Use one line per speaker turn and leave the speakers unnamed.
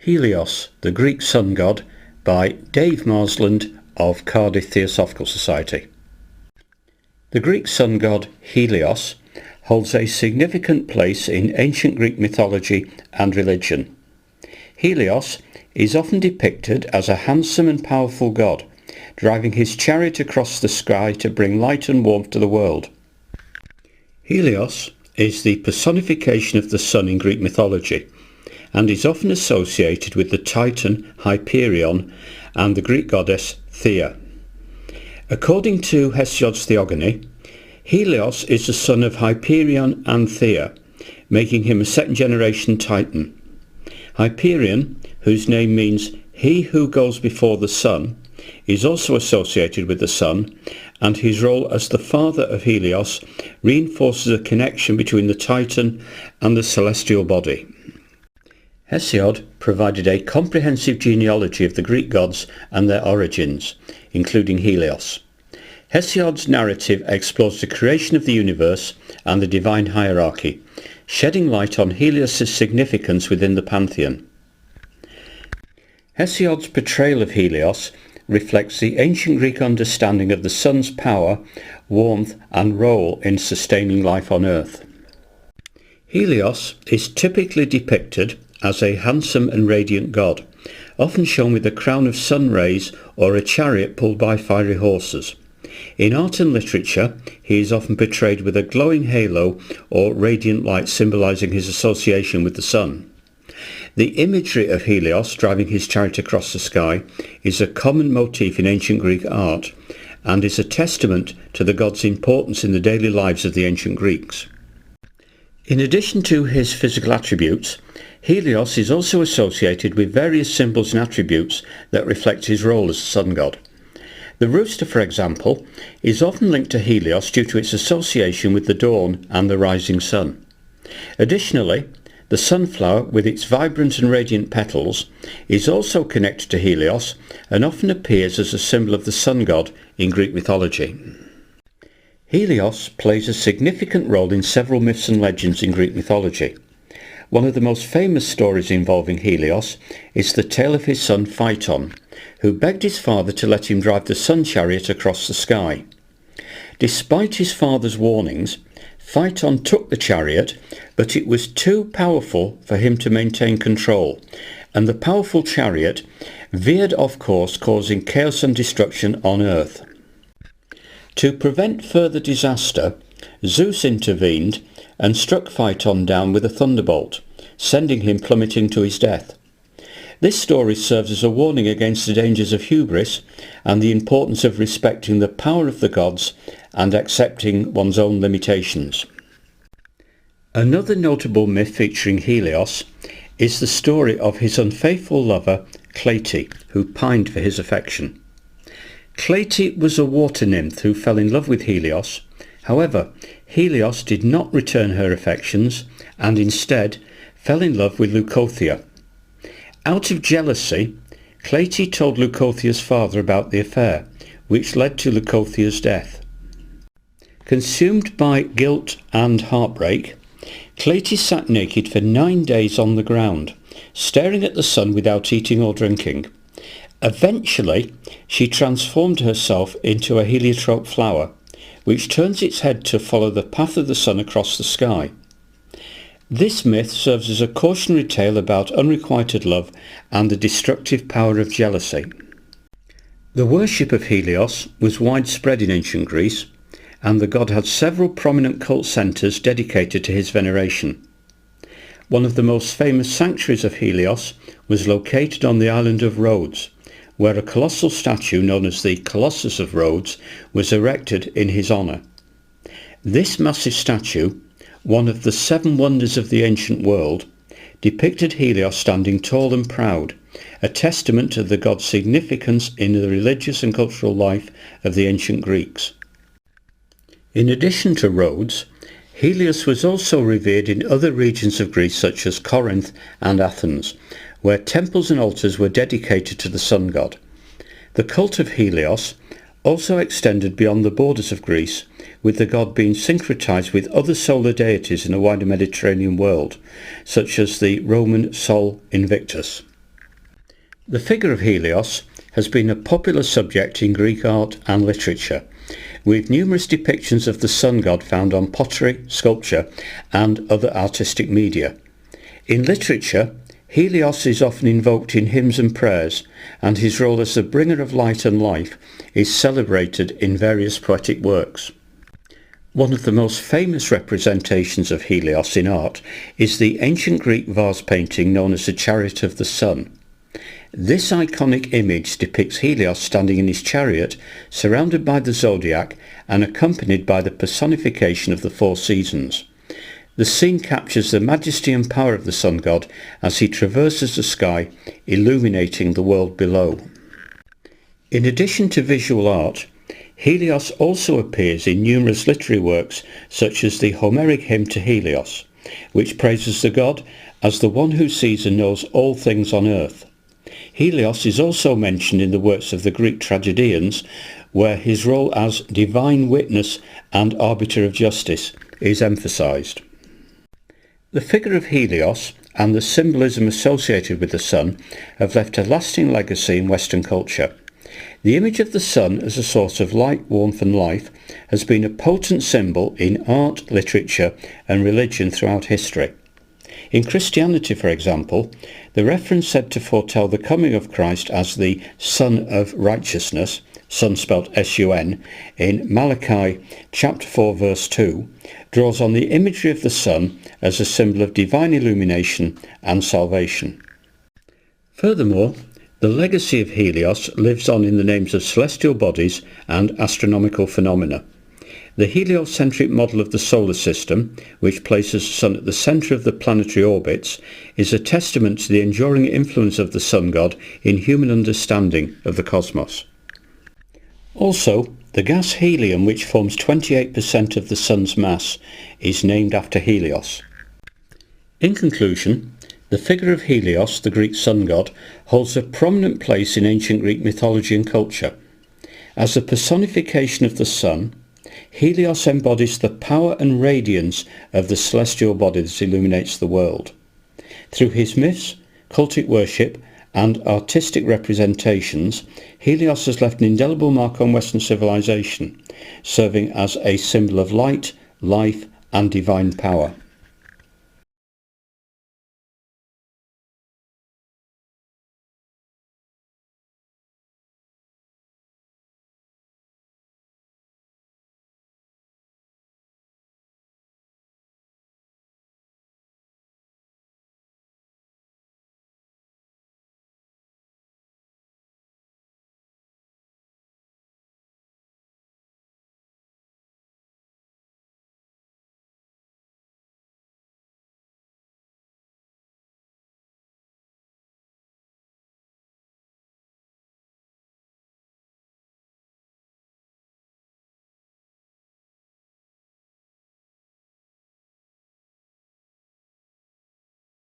Helios, the Greek sun god, by Dave Marsland of Cardiff Theosophical Society. The Greek sun god Helios holds a significant place in ancient Greek mythology and religion. Helios is often depicted as a handsome and powerful god, driving his chariot across the sky to bring light and warmth to the world. Helios is the personification of the sun in Greek mythology, and is often associated with the Titan Hyperion and the Greek goddess Thea. According to Hesiod's Theogony, Helios is the son of Hyperion and Thea, making him a second-generation Titan. Hyperion, whose name means he who goes before the sun, is also associated with the sun, and his role as the father of Helios reinforces a connection between the Titan and the celestial body. Hesiod provided a comprehensive genealogy of the Greek gods and their origins, including Helios. Hesiod's narrative explores the creation of the universe and the divine hierarchy, shedding light on Helios' significance within the pantheon. Hesiod's portrayal of Helios reflects the ancient Greek understanding of the sun's power, warmth and role in sustaining life on earth. Helios is typically depicted as a handsome and radiant god, often shown with a crown of sun rays or a chariot pulled by fiery horses. In art and literature, he is often portrayed with a glowing halo or radiant light symbolising his association with the sun. The imagery of Helios driving his chariot across the sky is a common motif in ancient Greek art, and is a testament to the god's importance in the daily lives of the ancient Greeks. In addition to his physical attributes, Helios is also associated with various symbols and attributes that reflect his role as a sun god. The rooster, for example, is often linked to Helios due to its association with the dawn and the rising sun. Additionally, the sunflower, with its vibrant and radiant petals, is also connected to Helios and often appears as a symbol of the sun god in Greek mythology. Helios plays a significant role in several myths and legends in Greek mythology. One of the most famous stories involving Helios is the tale of his son Phaeton, who begged his father to let him drive the sun chariot across the sky. Despite his father's warnings, Phaeton took the chariot, but it was too powerful for him to maintain control, and the powerful chariot veered off course, causing chaos and destruction on Earth. To prevent further disaster, Zeus intervened and struck Phaeton down with a thunderbolt, sending him plummeting to his death. This story serves as a warning against the dangers of hubris and the importance of respecting the power of the gods and accepting one's own limitations. Another notable myth featuring Helios is the story of his unfaithful lover Cleite, who pined for his affection. Cleite was a water nymph who fell in love with Helios. However, Helios did not return her affections and instead fell in love with Leucothea. Out of jealousy, Cleite told Leucothea's father about the affair, which led to Leucothea's death. Consumed by guilt and heartbreak, Cleite sat naked for 9 days on the ground, staring at the sun without eating or drinking. Eventually, she transformed herself into a heliotrope flower, which turns its head to follow the path of the sun across the sky. This myth serves as a cautionary tale about unrequited love and the destructive power of jealousy. The worship of Helios was widespread in ancient Greece, and the god had several prominent cult centres dedicated to his veneration. One of the most famous sanctuaries of Helios was located on the island of Rhodes, where a colossal statue known as the Colossus of Rhodes was erected in his honour. This massive statue, one of the 7 wonders of the ancient world, depicted Helios standing tall and proud, a testament to the god's significance in the religious and cultural life of the ancient Greeks. In addition to Rhodes, Helios was also revered in other regions of Greece such as Corinth and Athens, where temples and altars were dedicated to the sun god. The cult of Helios also extended beyond the borders of Greece, with the god being syncretized with other solar deities in the wider Mediterranean world, such as the Roman Sol Invictus. The figure of Helios has been a popular subject in Greek art and literature, with numerous depictions of the sun god found on pottery, sculpture and other artistic media. In literature, Helios is often invoked in hymns and prayers, and his role as the bringer of light and life is celebrated in various poetic works. One of the most famous representations of Helios in art is the ancient Greek vase painting known as the Chariot of the Sun. This iconic image depicts Helios standing in his chariot, surrounded by the zodiac and accompanied by the personification of the four seasons. The scene captures the majesty and power of the sun god as he traverses the sky, illuminating the world below. In addition to visual art, Helios also appears in numerous literary works such as the Homeric hymn to Helios, which praises the god as the one who sees and knows all things on earth. Helios is also mentioned in the works of the Greek tragedians, where his role as divine witness and arbiter of justice is emphasized. The figure of Helios and the symbolism associated with the sun have left a lasting legacy in Western culture. The image of the sun as a source of light, warmth and life has been a potent symbol in art, literature and religion throughout history. In Christianity, for example, the reference said to foretell the coming of Christ as the Sun of Righteousness, sun spelt S-U-N, in Malachi chapter 4 verse 2, draws on the imagery of the sun as a symbol of divine illumination and salvation. Furthermore, the legacy of Helios lives on in the names of celestial bodies and astronomical phenomena. The heliocentric model of the solar system, which places the sun at the centre of the planetary orbits, is a testament to the enduring influence of the sun god in human understanding of the cosmos. Also, the gas helium, which forms 28% of the sun's mass, is named after Helios. In conclusion, the figure of Helios, the Greek sun god, holds a prominent place in ancient Greek mythology and culture. As a personification of the sun, Helios embodies the power and radiance of the celestial body that illuminates the world. Through his myths, cultic worship and artistic representations, Helios has left an indelible mark on Western civilization, serving as a symbol of light, life and divine power.